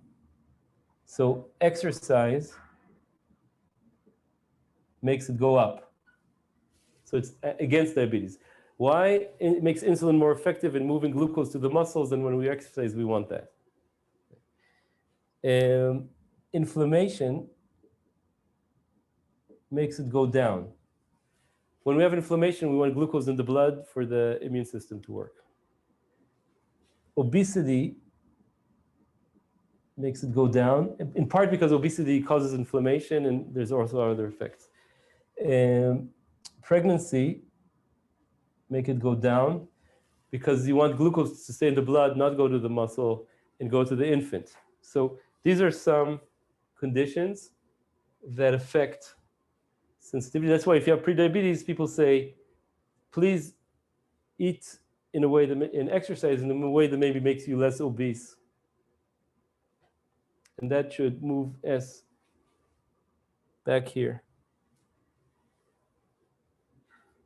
So exercise makes it go up. So it's against diabetes. Why? It makes insulin more effective in moving glucose to the muscles, and when we exercise, we want that. Inflammation makes it go down. When we have inflammation, we want glucose in the blood for the immune system to work. Obesity makes it go down, in part because obesity causes inflammation, and there's also other effects. Pregnancy make it go down because you want glucose to stay in the blood, not go to the muscle and go to the infant. So these are some conditions that affect sensitivity. That's why if you have prediabetes, people say, please eat in a way that, and exercise in a way that maybe makes you less obese. And that should move S back here.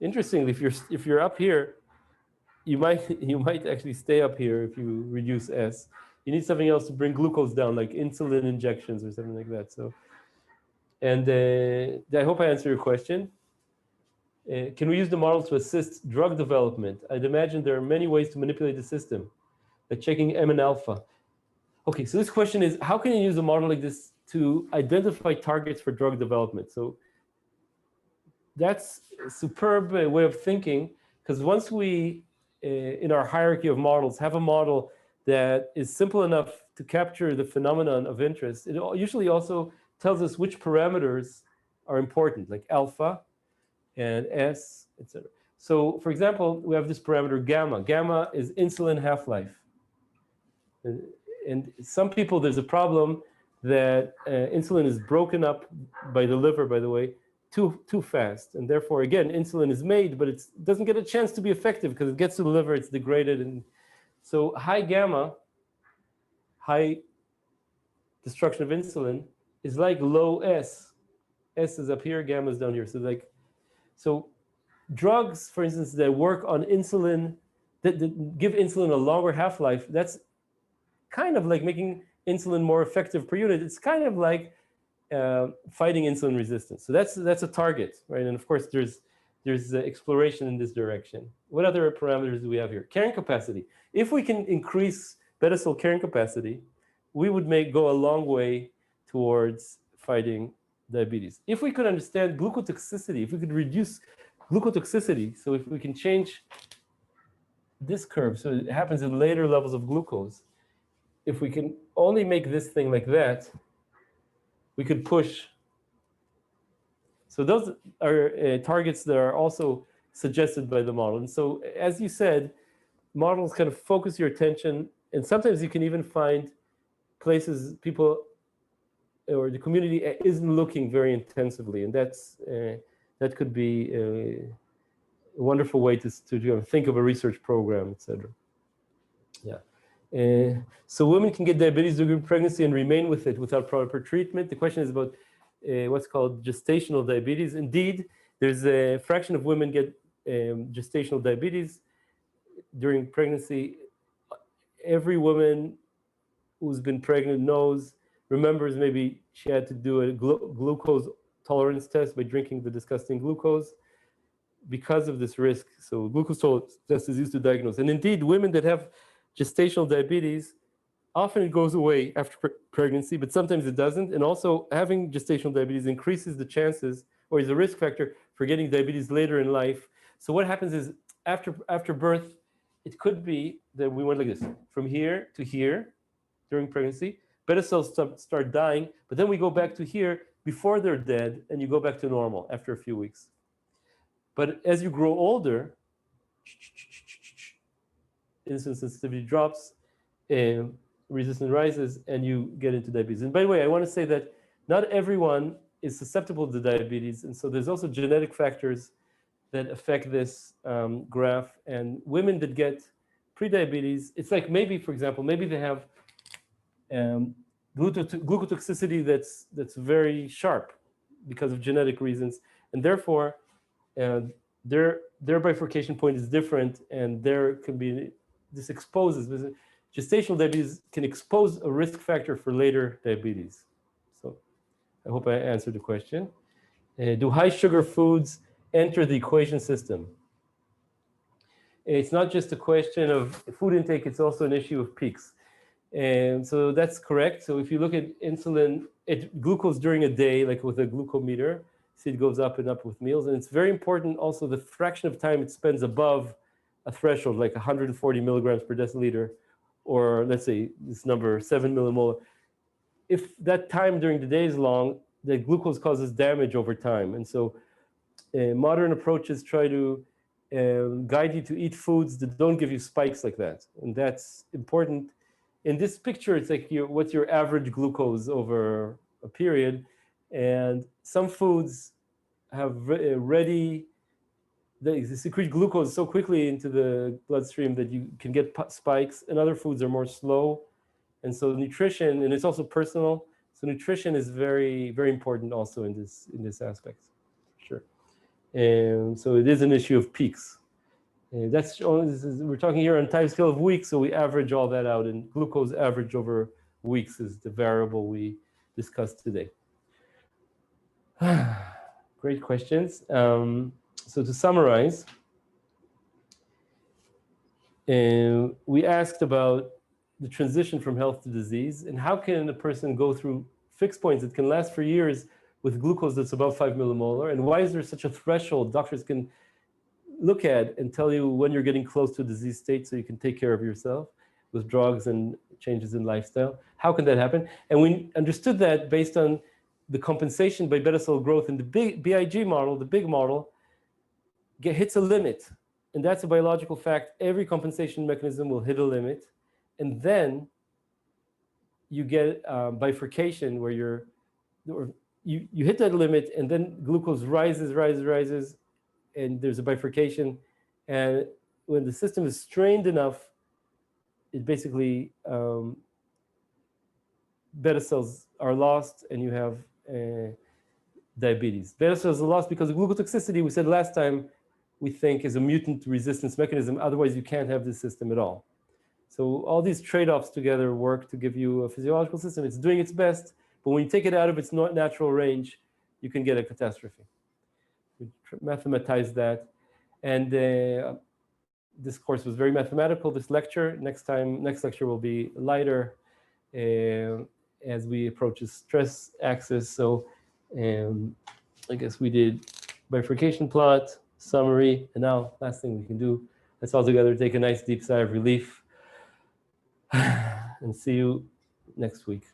Interestingly, if you're up here, you might actually stay up here if you reduce S. You need something else to bring glucose down, like insulin injections or something like that. So, and I hope I answered your question. Can we use the model to assist drug development? I'd imagine there are many ways to manipulate the system, like checking M and alpha. Okay, so this question is, how can you use a model like this to identify targets for drug development? So that's a superb way of thinking, because once we, in our hierarchy of models, have a model that is simple enough to capture the phenomenon of interest, it usually also tells us which parameters are important, like alpha and S, etc. So, for example, we have this parameter gamma. Gamma is insulin half-life. And some people, there's a problem that insulin is broken up by the liver, by the way, too fast. And therefore, again, insulin is made, but it doesn't get a chance to be effective because it gets to the liver, it's degraded. And so high gamma, high destruction of insulin, is like low S. S is up here, gamma is down here. So drugs, for instance, that work on insulin, that give insulin a longer half-life, that's kind of like making insulin more effective per unit. It's kind of like fighting insulin resistance. So that's a target, right? And of course, there's exploration in this direction. What other parameters do we have here? Carrying capacity. If we can increase beta cell carrying capacity, we would go a long way towards fighting diabetes. If we could understand glucotoxicity, if we could reduce glucotoxicity, so if we can change this curve, so it happens in later levels of glucose, if we can only make this thing like that, we could push. So those are targets that are also suggested by the model. And so, as you said, models kind of focus your attention, and sometimes you can even find places people or the community isn't looking very intensively, and that could be a wonderful way to think of a research program, etc. Yeah. So women can get diabetes during pregnancy and remain with it without proper treatment. The question is about what's called gestational diabetes. Indeed, there's a fraction of women get gestational diabetes during pregnancy. Every woman who's been pregnant remembers maybe she had to do a glucose tolerance test by drinking the disgusting glucose because of this risk. So glucose tolerance test is used to diagnose. And indeed, women that have gestational diabetes, often it goes away after pregnancy, but sometimes it doesn't. And also having gestational diabetes increases the chances, or is a risk factor for getting diabetes later in life. So what happens is after birth, it could be that we went like this, from here to here during pregnancy. Beta cells start dying, but then we go back to here before they're dead, and you go back to normal after a few weeks. But as you grow older, insulin sensitivity drops, and resistance rises, and you get into diabetes. And by the way, I want to say that not everyone is susceptible to diabetes, and so there's also genetic factors that affect this graph. And women that get prediabetes, it's like maybe, for example, maybe they have glucotoxicity that's very sharp because of genetic reasons, and therefore their bifurcation point is different, and there can be this exposes gestational diabetes can expose a risk factor for later diabetes. So I hope I answered the question. Do high sugar foods enter the equation system? It's not just a question of food intake, it's also an issue of peaks. And so that's correct. So if you look at insulin, glucose during a day, like with a glucometer, see it goes up and up with meals. And it's very important also the fraction of time it spends above a threshold, like 140 milligrams per deciliter, or let's say this number, 7 millimolar. If that time during the day is long, the glucose causes damage over time. And so modern approaches try to guide you to eat foods that don't give you spikes like that. And that's important. In this picture, it's like what's your average glucose over a period. And some foods have they secrete glucose so quickly into the bloodstream that you can get spikes, and other foods are more slow. And so nutrition, and it's also personal. So nutrition is very, very important also in this aspect. Sure. And so it is an issue of peaks. And we're talking here on time scale of weeks, so we average all that out, and glucose average over weeks is the variable we discussed today. Great questions. So to summarize, we asked about the transition from health to disease, and how can a person go through fixed points that can last for years with glucose that's above 5 millimolar, and why is there such a threshold doctors can look at and tell you when you're getting close to a disease state so you can take care of yourself with drugs and changes in lifestyle? How can that happen? And we understood that based on the compensation by beta cell growth in the BIG model, the big model, hits a limit. And that's a biological fact. Every compensation mechanism will hit a limit. And then you get bifurcation where you hit that limit, and then glucose rises, and there's a bifurcation. And when the system is strained enough, it basically, beta cells are lost, and you have diabetes. Beta cells are lost because of glucotoxicity, we said last time, we think is a mutant resistance mechanism. Otherwise, you can't have this system at all. So all these trade-offs together work to give you a physiological system. It's doing its best, but when you take it out of its natural range, you can get a catastrophe. We mathematize that. And this course was very mathematical, this lecture. Next lecture will be lighter as we approach the stress axis. So I guess we did bifurcation plot, summary, and now last thing we can do, let's all together take a nice deep sigh of relief and see you next week.